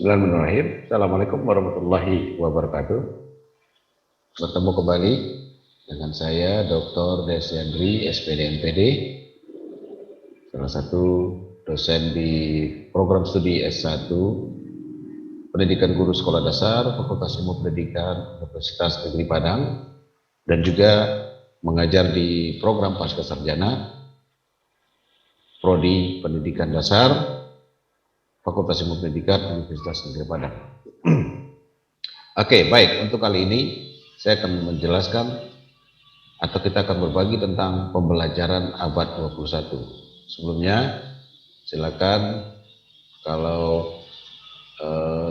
Bismillahirrahmanirrahim. Assalamualaikum warahmatullahi wabarakatuh. Bertemu kembali dengan saya Dr. Desyandri, SPD MPD, salah satu dosen di program studi S1 Pendidikan Guru Sekolah Dasar Fakultas Ilmu Pendidikan Universitas Negeri Padang, dan juga mengajar di program Pasca Sarjana Prodi Pendidikan Dasar Fakultas Ilmu Pendidikan Universitas Negeri Padang. Oke, baik. Untuk kali ini saya akan menjelaskan atau kita akan berbagi tentang pembelajaran abad 21. Sebelumnya, silakan kalau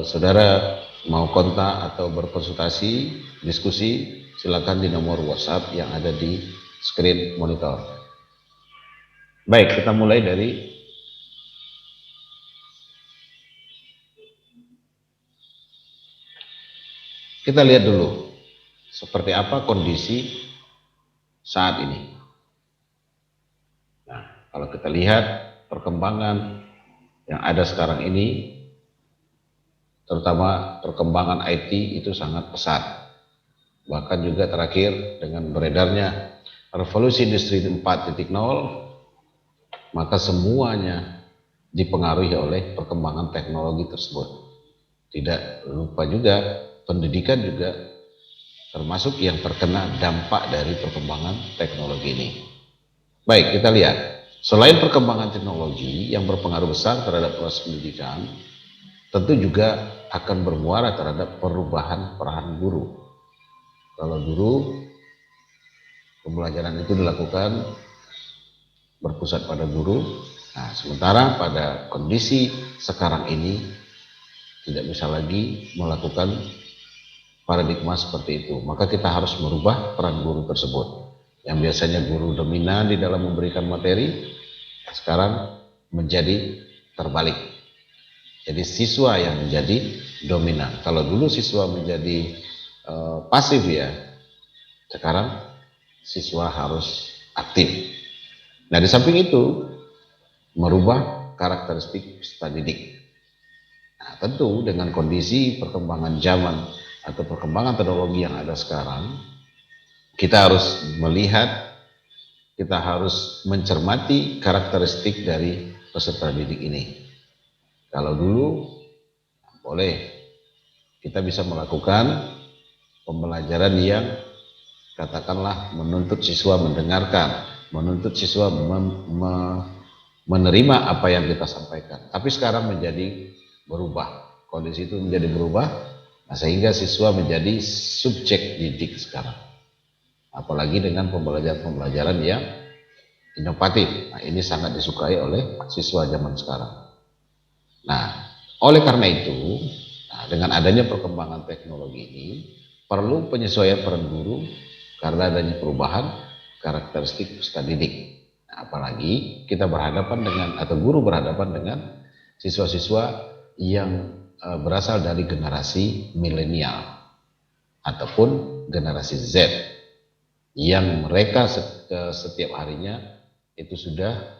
saudara mau kontak atau berkonsultasi, diskusi, silakan di nomor WhatsApp yang ada di screen monitor. Baik, kita mulai dari kita lihat dulu seperti apa kondisi saat ini. Nah, kalau kita lihat perkembangan yang ada sekarang ini, terutama perkembangan IT itu sangat pesat. Bahkan juga terakhir dengan beredarnya revolusi industri 4.0, maka semuanya dipengaruhi oleh perkembangan teknologi tersebut. Tidak lupa juga pendidikan juga termasuk yang terkena dampak dari perkembangan teknologi ini. Baik, kita lihat. Selain perkembangan teknologi yang berpengaruh besar terhadap proses pendidikan, tentu juga akan bermuara terhadap perubahan peran guru. Kalau dulu pembelajaran itu dilakukan berpusat pada guru, nah sementara pada kondisi sekarang ini tidak bisa lagi melakukan paradigma seperti itu, maka kita harus merubah peran guru tersebut. Yang biasanya guru dominan di dalam memberikan materi, sekarang menjadi terbalik. Jadi siswa yang menjadi dominan. Kalau dulu siswa menjadi pasif ya, sekarang siswa harus aktif. Nah, di samping itu merubah karakteristik peserta didik. Nah, tentu dengan kondisi perkembangan zaman atau perkembangan teknologi yang ada sekarang, kita harus melihat, kita harus mencermati karakteristik dari peserta didik ini. Kalau dulu boleh kita bisa melakukan pembelajaran yang katakanlah menuntut siswa mendengarkan, menuntut siswa menerima apa yang kita sampaikan. Tapi sekarang menjadi berubah, kondisi itu menjadi berubah. Nah, sehingga siswa menjadi subjek didik sekarang. Apalagi dengan pembelajaran yang inovatif. Nah, ini sangat disukai oleh siswa zaman sekarang. Nah, oleh karena itu, dengan adanya perkembangan teknologi ini, perlu penyesuaian peran guru karena adanya perubahan karakteristik peserta didik. Nah, apalagi kita berhadapan dengan, atau guru berhadapan dengan siswa-siswa yang berasal dari generasi milenial ataupun generasi Z, yang mereka setiap harinya itu sudah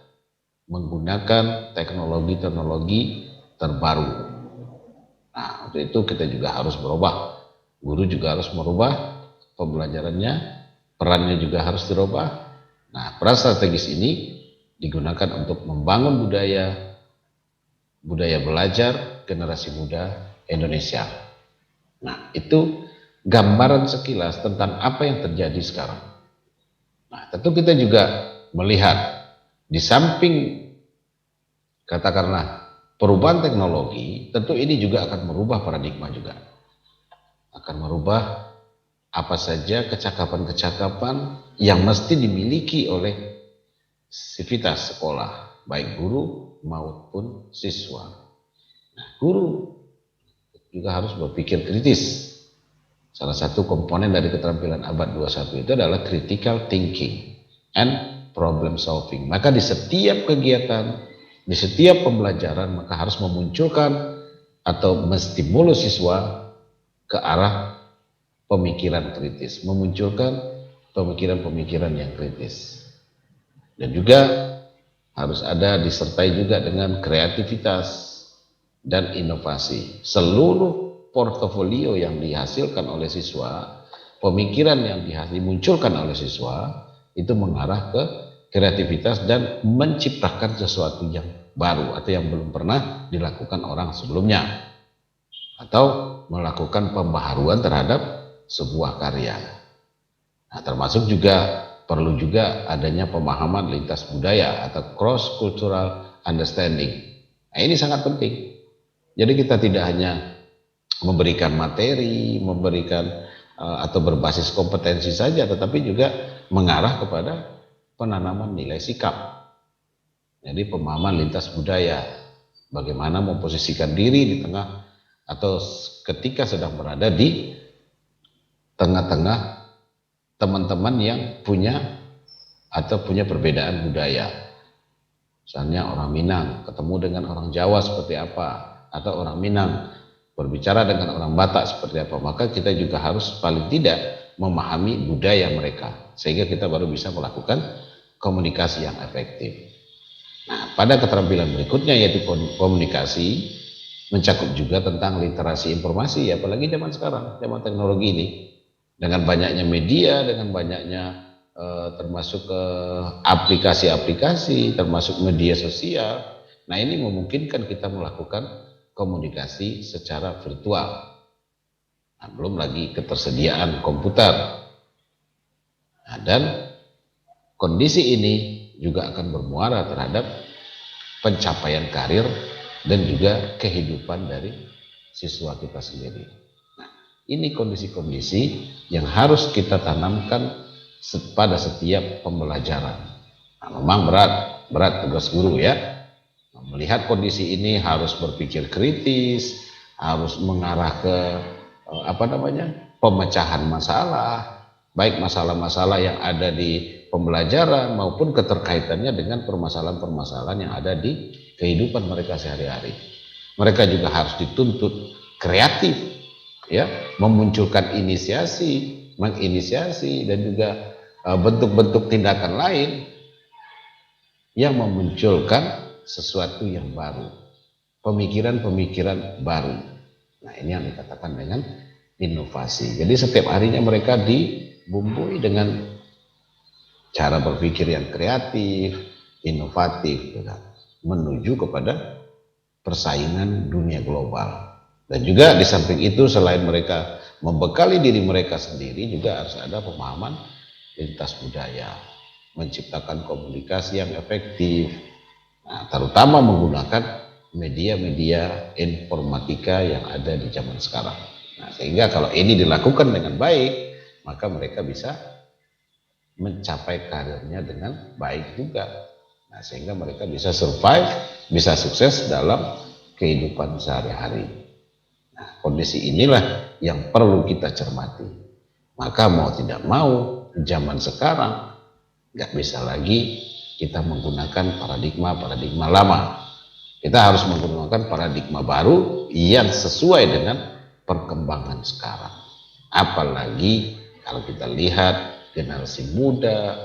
menggunakan teknologi-teknologi terbaru. Nah, untuk itu kita juga harus berubah. Guru juga harus merubah pembelajarannya, perannya juga harus dirubah. Nah, peran strategis ini digunakan untuk membangun budaya belajar generasi muda Indonesia. Nah, itu gambaran sekilas tentang apa yang terjadi sekarang. Nah, tentu kita juga melihat di samping katakanlah perubahan teknologi, tentu ini juga akan merubah paradigma juga. Akan merubah apa saja kecakapan-kecakapan yang mesti dimiliki oleh sivitas sekolah, baik guru maupun siswa. Nah, guru juga harus berpikir kritis. Salah satu komponen dari keterampilan abad 21 itu adalah critical thinking and problem solving. Maka di setiap kegiatan, di setiap pembelajaran, maka harus memunculkan atau menstimulus siswa ke arah pemikiran kritis, memunculkan pemikiran-pemikiran yang kritis. Dan juga harus ada disertai juga dengan kreativitas dan inovasi. Seluruh portofolio yang dihasilkan oleh siswa, pemikiran yang dimunculkan oleh siswa itu mengarah ke kreativitas dan menciptakan sesuatu yang baru atau yang belum pernah dilakukan orang sebelumnya, atau melakukan pembaharuan terhadap sebuah karya. Nah, termasuk juga perlu juga adanya pemahaman lintas budaya atau cross cultural understanding. Nah, ini sangat penting. Jadi kita tidak hanya memberikan materi, atau berbasis kompetensi saja, tetapi juga mengarah kepada penanaman nilai sikap. Jadi pemahaman lintas budaya, bagaimana memposisikan diri di tengah atau ketika sedang berada di tengah-tengah teman-teman yang punya perbedaan budaya. Misalnya orang Minang ketemu dengan orang Jawa seperti apa, atau orang Minang berbicara dengan orang Batak seperti apa, maka kita juga harus paling tidak memahami budaya mereka, sehingga kita baru bisa melakukan komunikasi yang efektif. Nah, pada keterampilan berikutnya yaitu komunikasi, mencakup juga tentang literasi informasi, apalagi zaman sekarang, zaman teknologi ini, dengan banyaknya media, dengan banyaknya termasuk aplikasi-aplikasi, termasuk media sosial. Nah, ini memungkinkan kita melakukan komunikasi secara virtual. Nah, belum lagi ketersediaan komputer. Nah, dan kondisi ini juga akan bermuara terhadap pencapaian karir dan juga kehidupan dari siswa kita sendiri. Nah, ini kondisi-kondisi yang harus kita tanamkan pada setiap pembelajaran. Nah, memang berat tugas guru ya. Nah, melihat kondisi ini harus berpikir kritis, harus mengarah ke pemecahan masalah, baik masalah-masalah yang ada di pembelajaran maupun keterkaitannya dengan permasalahan-permasalahan yang ada di kehidupan mereka sehari-hari. Mereka juga harus dituntut kreatif, ya, memunculkan menginisiasi dan juga bentuk-bentuk tindakan lain yang memunculkan sesuatu yang baru, pemikiran-pemikiran baru. Nah, ini yang dikatakan dengan inovasi. Jadi setiap harinya mereka dibumbui dengan cara berpikir yang kreatif, inovatif, menuju kepada persaingan dunia global. Dan juga di samping itu, selain mereka membekali diri mereka sendiri, juga harus ada pemahaman lintas budaya, menciptakan komunikasi yang efektif, nah, terutama menggunakan media-media informatika yang ada di zaman sekarang. Nah, sehingga kalau ini dilakukan dengan baik, maka mereka bisa mencapai karirnya dengan baik juga. Nah, sehingga mereka bisa survive, bisa sukses dalam kehidupan sehari-hari. Nah, kondisi inilah yang perlu kita cermati. Maka mau tidak mau, zaman sekarang nggak bisa lagi kita menggunakan paradigma lama. Kita harus menggunakan paradigma baru yang sesuai dengan perkembangan sekarang. Apalagi kalau kita lihat generasi muda,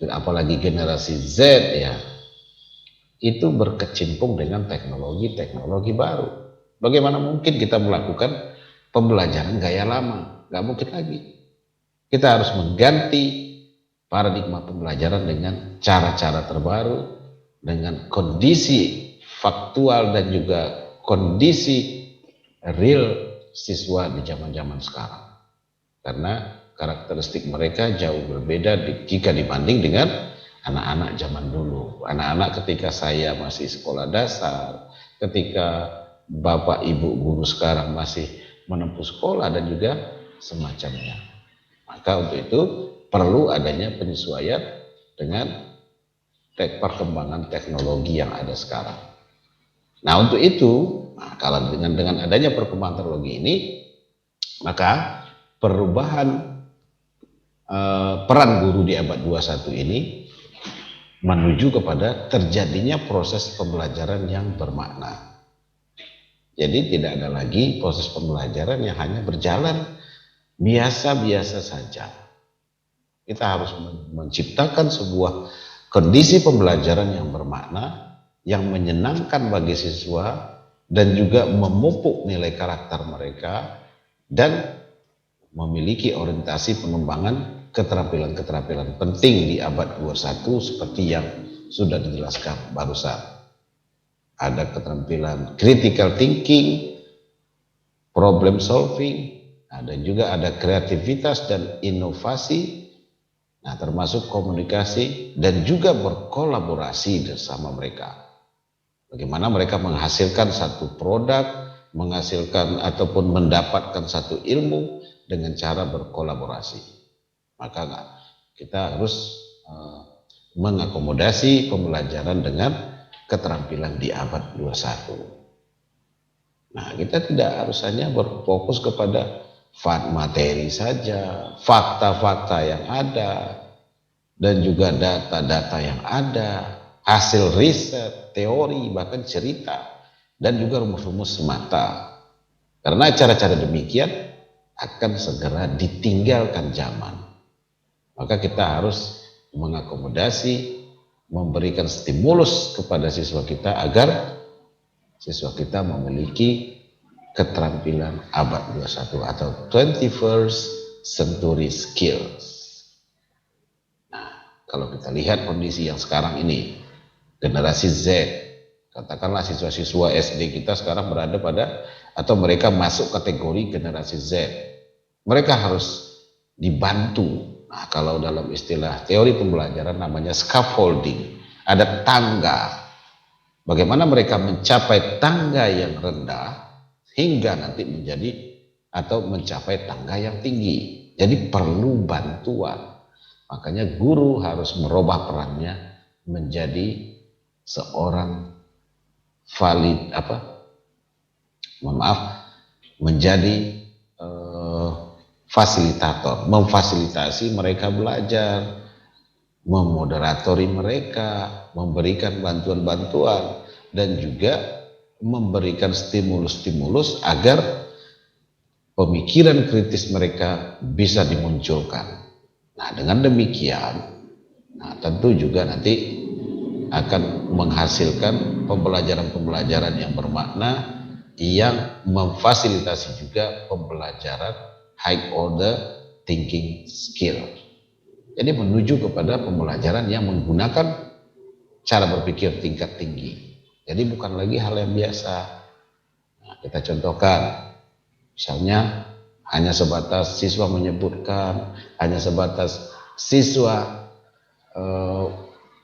apalagi generasi Z, ya, itu berkecimpung dengan teknologi baru. Bagaimana mungkin kita melakukan pembelajaran gaya lama? Nggak mungkin lagi. Kita harus mengganti paradigma pembelajaran dengan cara-cara terbaru, dengan kondisi faktual dan juga kondisi real siswa di zaman-zaman sekarang. Karena karakteristik mereka jauh berbeda jika dibanding dengan anak-anak zaman dulu. Anak-anak ketika saya masih sekolah dasar, ketika bapak ibu guru sekarang masih menempuh sekolah dan juga semacamnya. Maka untuk itu perlu adanya penyesuaian dengan perkembangan teknologi yang ada sekarang. Nah, untuk itu, kalau dengan adanya perkembangan teknologi ini, maka perubahan peran guru di abad 21 ini menuju kepada terjadinya proses pembelajaran yang bermakna. Jadi tidak ada lagi proses pembelajaran yang hanya berjalan biasa-biasa saja. Kita harus menciptakan sebuah kondisi pembelajaran yang bermakna, yang menyenangkan bagi siswa, dan juga memupuk nilai karakter mereka dan memiliki orientasi pengembangan keterampilan-keterampilan penting di abad 21 seperti yang sudah dijelaskan barusan. Ada keterampilan critical thinking, problem solving, dan juga ada kreativitas dan inovasi, nah termasuk komunikasi dan juga berkolaborasi bersama mereka. Bagaimana mereka menghasilkan satu produk, menghasilkan ataupun mendapatkan satu ilmu dengan cara berkolaborasi. Maka kita harus mengakomodasi pembelajaran dengan keterampilan di abad 21. Nah, kita tidak harus hanya berfokus kepada materi saja, fakta-fakta yang ada, dan juga data-data yang ada, hasil riset, teori, bahkan cerita, dan juga rumus-rumus semata. Karena cara-cara demikian akan segera ditinggalkan zaman. Maka kita harus mengakomodasi, memberikan stimulus kepada siswa kita agar siswa kita memiliki keterampilan abad 21 atau 21st century skills. Nah, kalau kita lihat kondisi yang sekarang ini, generasi Z, katakanlah siswa-siswa SD kita sekarang berada pada atau mereka masuk kategori generasi Z. Mereka harus dibantu. Nah, kalau dalam istilah teori pembelajaran namanya scaffolding, ada tangga. Bagaimana mereka mencapai tangga yang rendah hingga nanti menjadi atau mencapai tangga yang tinggi. Jadi perlu bantuan. Makanya guru harus merubah perannya menjadi seorang menjadi fasilitator, memfasilitasi mereka belajar, memoderatori mereka, memberikan bantuan-bantuan, dan juga memberikan stimulus-stimulus agar pemikiran kritis mereka bisa dimunculkan. Nah, dengan demikian, tentu juga nanti akan menghasilkan pembelajaran-pembelajaran yang bermakna, yang memfasilitasi juga pembelajaran high order thinking skill. Jadi menuju kepada pembelajaran yang menggunakan cara berpikir tingkat tinggi. Jadi bukan lagi hal yang biasa. Nah, kita contohkan, misalnya hanya sebatas siswa menyebutkan, hanya sebatas siswa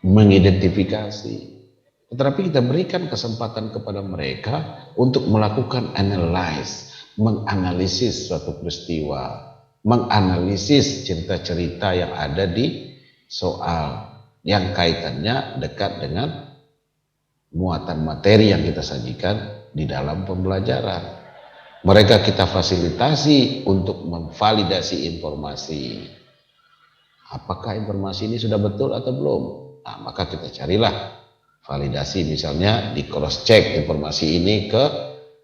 mengidentifikasi. Tetapi kita berikan kesempatan kepada mereka untuk melakukan menganalisis suatu peristiwa, menganalisis cerita-cerita yang ada di soal yang kaitannya dekat dengan muatan materi yang kita sajikan di dalam pembelajaran. Mereka kita fasilitasi untuk memvalidasi informasi. Apakah informasi ini sudah betul atau belum? Nah, maka kita carilah validasi, misalnya di cross check informasi ini ke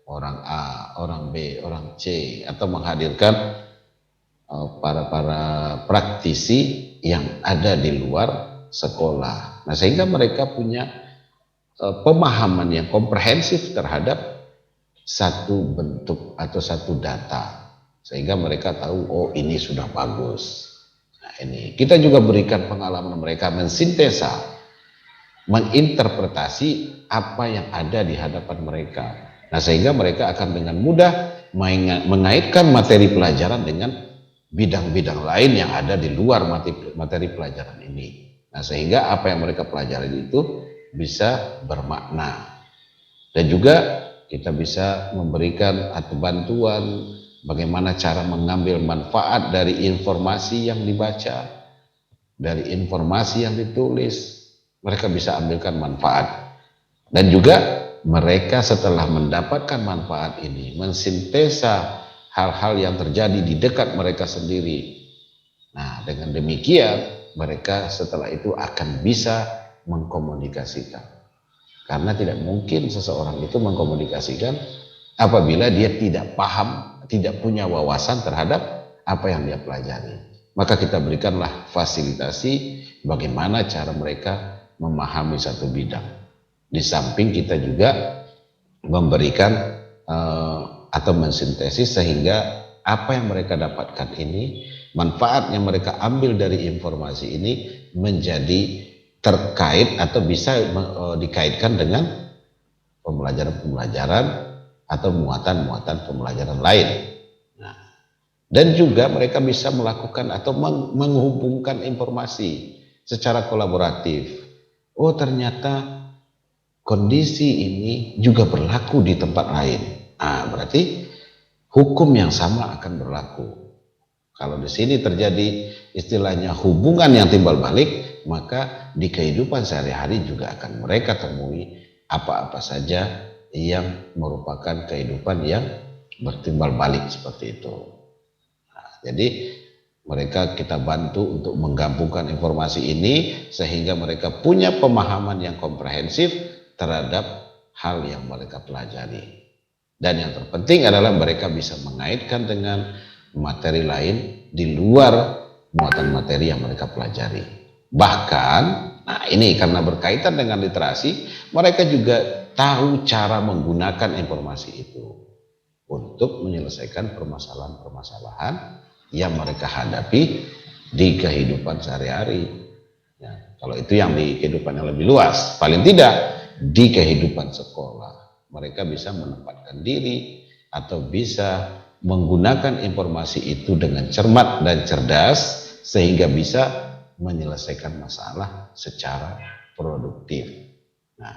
orang A, orang B, orang C, atau menghadirkan para praktisi yang ada di luar sekolah. Nah, sehingga mereka punya pemahaman yang komprehensif terhadap satu bentuk atau satu data, sehingga mereka tahu, oh ini sudah bagus. Nah, ini kita juga berikan pengalaman mereka mensintesa, menginterpretasi apa yang ada di hadapan mereka. Nah, sehingga mereka akan dengan mudah mengaitkan materi pelajaran dengan bidang-bidang lain yang ada di luar materi pelajaran ini. Nah, sehingga apa yang mereka pelajari itu bisa bermakna. Dan juga kita bisa memberikan atau bantuan bagaimana cara mengambil manfaat dari informasi yang dibaca, dari informasi yang ditulis. Mereka bisa ambilkan manfaat. Dan juga mereka setelah mendapatkan manfaat ini mensintesa hal-hal yang terjadi di dekat mereka sendiri. Nah, dengan demikian mereka setelah itu akan bisa mengkomunikasikan. Karena tidak mungkin seseorang itu mengkomunikasikan apabila dia tidak paham, tidak punya wawasan terhadap apa yang dia pelajari. Maka kita berikanlah fasilitasi bagaimana cara mereka memahami satu bidang. Di samping kita juga memberikan atau mensintesis sehingga apa yang mereka dapatkan ini, manfaat yang mereka ambil dari informasi ini menjadi terkait atau bisa dikaitkan dengan pembelajaran-pembelajaran atau muatan-muatan pembelajaran lain. Nah, dan juga mereka bisa melakukan atau menghubungkan informasi secara kolaboratif. Oh, ternyata kondisi ini juga berlaku di tempat lain. Nah, berarti hukum yang sama akan berlaku. Kalau di sini terjadi istilahnya hubungan yang timbal balik, maka di kehidupan sehari-hari juga akan mereka temui apa-apa saja yang merupakan kehidupan yang bertimbal balik seperti itu. Nah, jadi mereka kita bantu untuk menggabungkan informasi ini sehingga mereka punya pemahaman yang komprehensif terhadap hal yang mereka pelajari. Dan yang terpenting adalah mereka bisa mengaitkan dengan materi lain di luar muatan materi yang mereka pelajari. Bahkan, nah ini karena berkaitan dengan literasi, mereka juga tahu cara menggunakan informasi itu untuk menyelesaikan permasalahan-permasalahan yang mereka hadapi di kehidupan sehari-hari. Ya, kalau itu yang di kehidupan yang lebih luas, paling tidak di kehidupan sekolah, mereka bisa menempatkan diri atau bisa menggunakan informasi itu dengan cermat dan cerdas sehingga bisa menyelesaikan masalah secara produktif. Nah,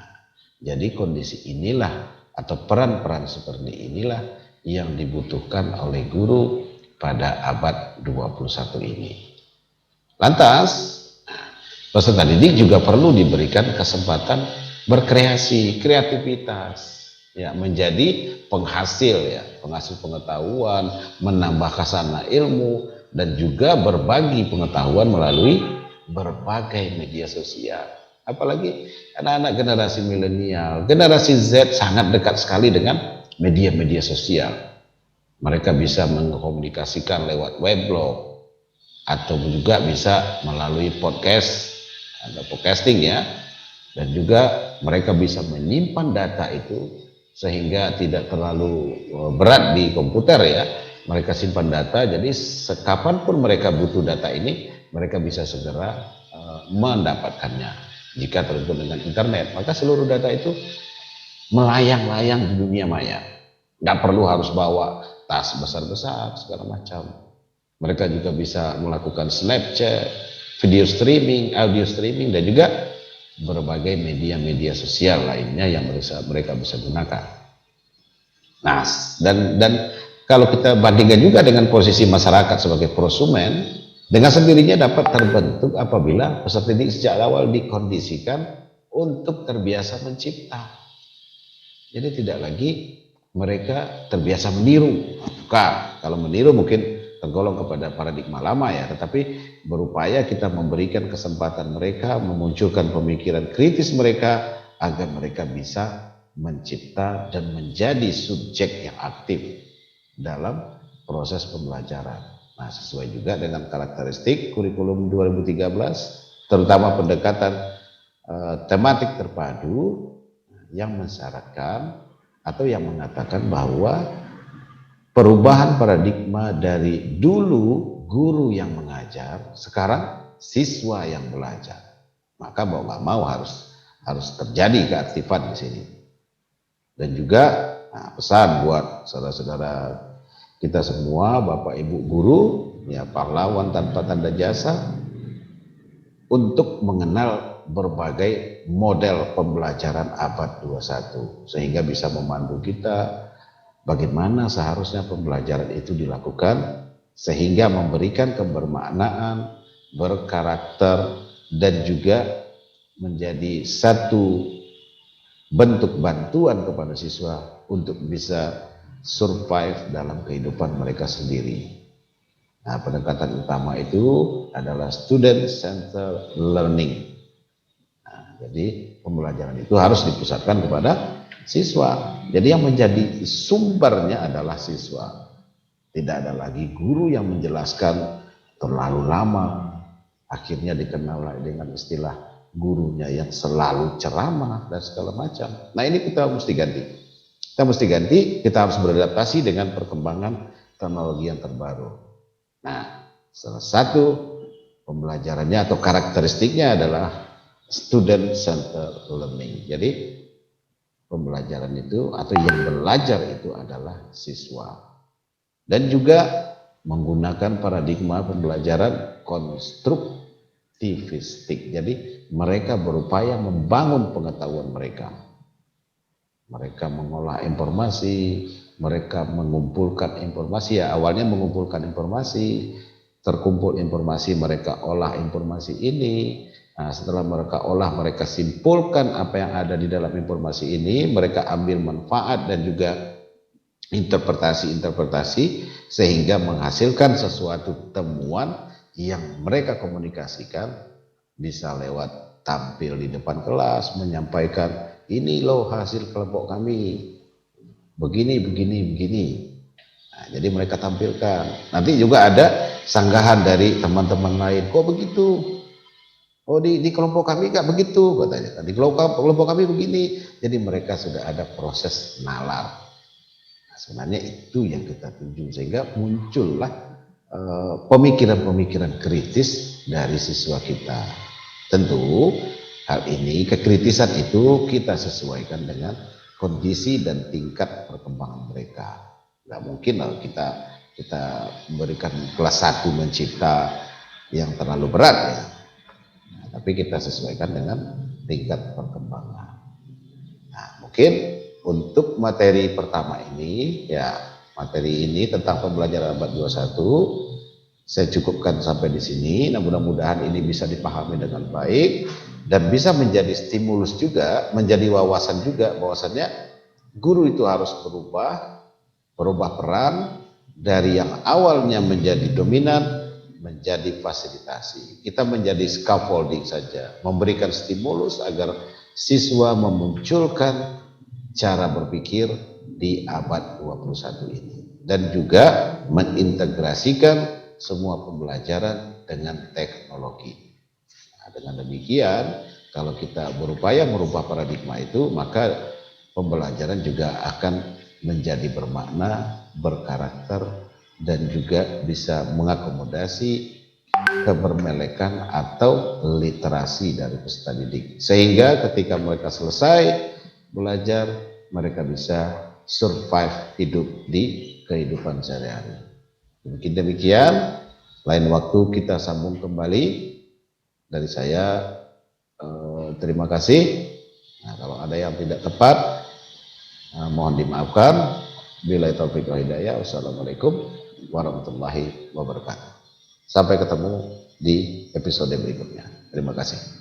jadi kondisi inilah atau peran-peran seperti inilah yang dibutuhkan oleh guru pada abad 21 ini. Lantas, peserta didik juga perlu diberikan kesempatan berkreasi, kreativitas, ya, menjadi penghasil, ya, penghasil pengetahuan, menambah khazanah ilmu, dan juga berbagi pengetahuan melalui berbagai media sosial. Apalagi anak-anak generasi milenial, generasi Z sangat dekat sekali dengan media-media sosial. Mereka bisa mengkomunikasikan lewat weblog atau juga bisa melalui podcast atau podcasting, ya. Dan juga mereka bisa menyimpan data itu sehingga tidak terlalu berat di komputer, ya. Mereka simpan data, jadi sekapanpun mereka butuh data ini, mereka bisa segera mendapatkannya. Jika terhubung dengan internet, maka seluruh data itu melayang-layang di dunia maya. Nggak perlu harus bawa tas besar-besar segala macam. Mereka juga bisa melakukan Snapchat, video streaming, audio streaming, dan juga berbagai media-media sosial lainnya yang mereka bisa gunakan. Nah, dan kalau kita bandingkan juga dengan posisi masyarakat sebagai prosumen, dengan sendirinya dapat terbentuk apabila peserta didik sejak awal dikondisikan untuk terbiasa mencipta. Jadi tidak lagi mereka terbiasa meniru. Bukan, kalau meniru mungkin tergolong kepada paradigma lama, ya, tetapi berupaya kita memberikan kesempatan mereka memunculkan pemikiran kritis mereka agar mereka bisa mencipta dan menjadi subjek yang aktif dalam proses pembelajaran. Nah, sesuai juga dengan karakteristik kurikulum 2013, terutama pendekatan tematik terpadu yang mensyaratkan atau yang mengatakan bahwa perubahan paradigma dari dulu guru yang mengajar, sekarang siswa yang belajar. Maka mau nggak mau harus terjadi keaktifan di sini. Dan juga pesan buat saudara-saudara kita semua, Bapak Ibu guru, ya, pahlawan tanpa tanda jasa, untuk mengenal berbagai model pembelajaran abad 21 sehingga bisa memandu kita bagaimana seharusnya pembelajaran itu dilakukan sehingga memberikan kebermaknaan, berkarakter, dan juga menjadi satu bentuk bantuan kepada siswa untuk bisa survive dalam kehidupan mereka sendiri. Nah, pendekatan utama itu adalah student centered learning. Nah, jadi pembelajaran itu harus dipusatkan kepada siswa. Jadi yang menjadi sumbernya adalah siswa. Tidak ada lagi guru yang menjelaskan terlalu lama. Akhirnya dikenal dengan istilah gurunya yang selalu ceramah dan segala macam. Nah, ini kita mesti ganti. Kita mesti ganti, kita harus beradaptasi dengan perkembangan teknologi yang terbaru. Nah, salah satu pembelajarannya atau karakteristiknya adalah student center learning. Jadi pembelajaran itu atau yang belajar itu adalah siswa. Dan juga menggunakan paradigma pembelajaran konstruktivistik. Jadi mereka berupaya membangun pengetahuan mereka. Mereka mengolah informasi, mereka mengumpulkan informasi. Ya, awalnya mengumpulkan informasi, terkumpul informasi, mereka olah informasi ini. Nah, setelah mereka olah, mereka simpulkan apa yang ada di dalam informasi ini, mereka ambil manfaat dan juga interpretasi-interpretasi sehingga menghasilkan sesuatu temuan yang mereka komunikasikan, bisa lewat tampil di depan kelas, menyampaikan ini loh hasil kelompok kami, begini. Nah, jadi mereka tampilkan. Nanti juga ada sanggahan dari teman-teman lain, kok begitu? Oh di kelompok kami nggak begitu, katanya. Di kelompok kami begini. Jadi mereka sudah ada proses nalar. Nah, sebenarnya itu yang kita tuju, sehingga muncullah pemikiran-pemikiran kritis dari siswa kita. Tentu hal ini, kekritisan itu kita sesuaikan dengan kondisi dan tingkat perkembangan mereka. Nggak mungkin lah kita memberikan kelas 1 mencipta yang terlalu berat ya. Nah, tapi kita sesuaikan dengan tingkat perkembangan. Nah, mungkin untuk materi pertama ini ya, materi ini tentang pembelajaran abad 21 saya cukupkan sampai di sini. Nah, mudah-mudahan ini bisa dipahami dengan baik dan bisa menjadi stimulus juga, menjadi wawasan juga bahwasannya guru itu harus berubah peran dari yang awalnya menjadi dominan menjadi fasilitasi. Kita menjadi scaffolding saja, memberikan stimulus agar siswa memunculkan cara berpikir di abad 21 ini dan juga mengintegrasikan semua pembelajaran dengan teknologi. Nah, dengan demikian, kalau kita berupaya merubah paradigma itu, maka pembelajaran juga akan menjadi bermakna, berkarakter, dan juga bisa mengakomodasi kebermelekan atau literasi dari peserta didik. Sehingga ketika mereka selesai belajar, mereka bisa survive hidup di kehidupan sehari-hari. Demikian, lain waktu kita sambung kembali. Dari saya terima kasih. Nah, kalau ada yang tidak tepat, mohon dimaafkan. Billahi taufiq wal hidayah. Wassalamualaikum warahmatullahi wabarakatuh. Sampai ketemu di episode berikutnya. Terima kasih.